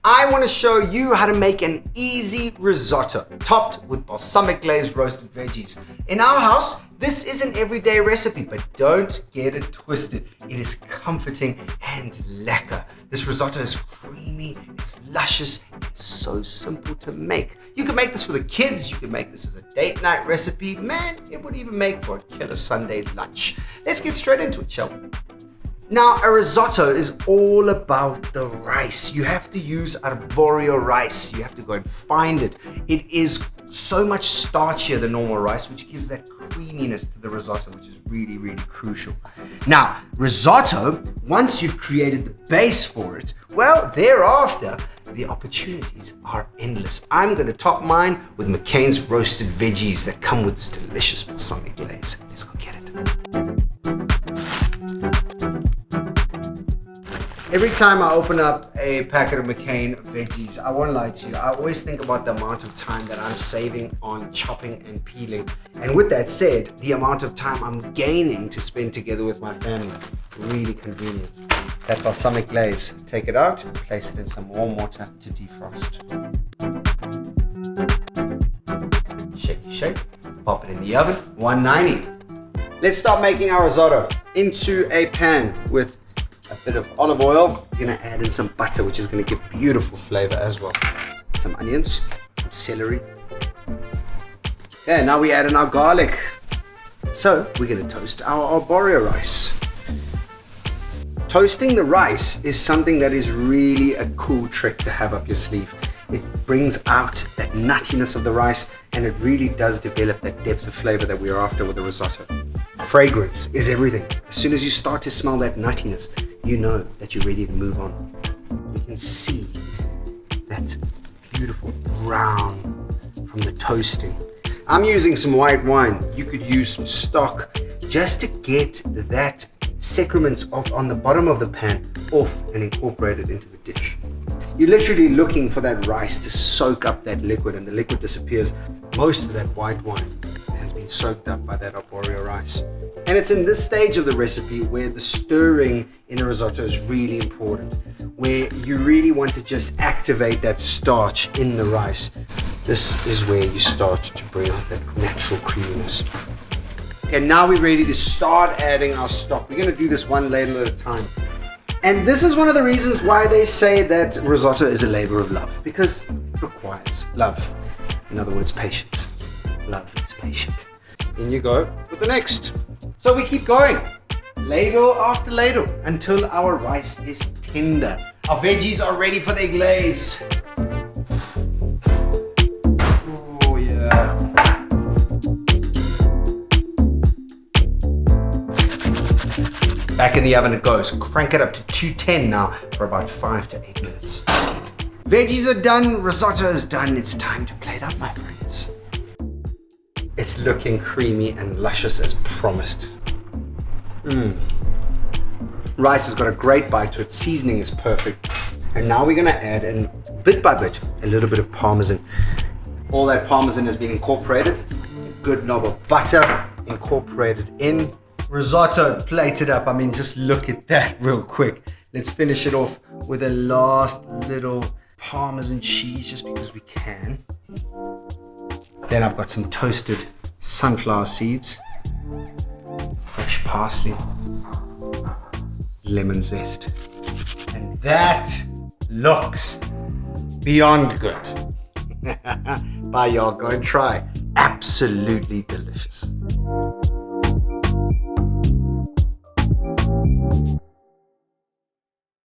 I want to show you how to make an easy risotto topped with balsamic glaze roasted veggies. In our house, this is an everyday recipe, but don't get it twisted. It is comforting and lekker. This risotto is creamy, it's luscious, it's so simple to make. You can make this for the kids, you can make this as a date night recipe. Man, it would even make for a killer Sunday lunch. Let's get straight into it, shall we? Now, a risotto is all about the rice. You have to use Arborio rice. You have to go and find it. It is so much starchier than normal rice, which gives that creaminess to the risotto, which is really, really crucial. Now, risotto, once you've created the base for it, well, thereafter, the opportunities are endless. I'm going to top mine with McCain's roasted veggies that come with this delicious balsamic glaze. Let's go get it. Every time I open up a packet of McCain veggies, I won't lie to you, I always think about the amount of time that I'm saving on chopping and peeling. And with that said, the amount of time I'm gaining to spend together with my family. Really convenient. That balsamic glaze, take it out, place it in some warm water to defrost. Shake, pop it in the oven, 190. Let's start making our risotto. Into a pan with a bit of olive oil. You're gonna add in some butter, which is gonna give beautiful flavor as well. Some onions, some celery. Yeah, now we add in our garlic. So we're gonna toast our arborio rice. Toasting the rice is something that is really a cool trick to have up your sleeve. It brings out that nuttiness of the rice, and it really does develop that depth of flavor that we are after with the risotto. Fragrance is everything. As soon as you start to smell that nuttiness, you know that you're ready to move on. You can see that beautiful brown from the toasting. I'm using some white wine. You could use some stock just to get that secrements on the bottom of the pan off and incorporate it into the dish. You're literally looking for that rice to soak up that liquid, and the liquid disappears. Most of that white wine has been soaked up by that arborio rice. And it's in this stage of the recipe where the stirring in a risotto is really important, where you really want to just activate that starch in the rice. This is where you start to bring out that natural creaminess. Okay, now we're ready to start adding our stock. We're going to do this one ladle at a time. And this is one of the reasons why they say that risotto is a labor of love, because it requires love. In other words, patience. Love is patient. In you go with the next. So we keep going, ladle after ladle, until our rice is tender. Our veggies are ready for their glaze. Oh yeah. Back in the oven it goes. Crank it up to 210 now for about 5 to 8 minutes. Veggies are done, risotto is done. It's time to plate up, my friends. It's looking creamy and luscious as promised. Rice has got a great bite to it. Seasoning is perfect. And now we're gonna add in, bit by bit, a little bit of parmesan. All that parmesan has been incorporated. A good knob of butter incorporated in. Risotto plated up. I mean, just look at that real quick. Let's finish it off with a last little parmesan cheese, just because we can. Then I've got some toasted sunflower seeds, fresh parsley, lemon zest. And that looks beyond good. Bye y'all, go and try. Absolutely delicious.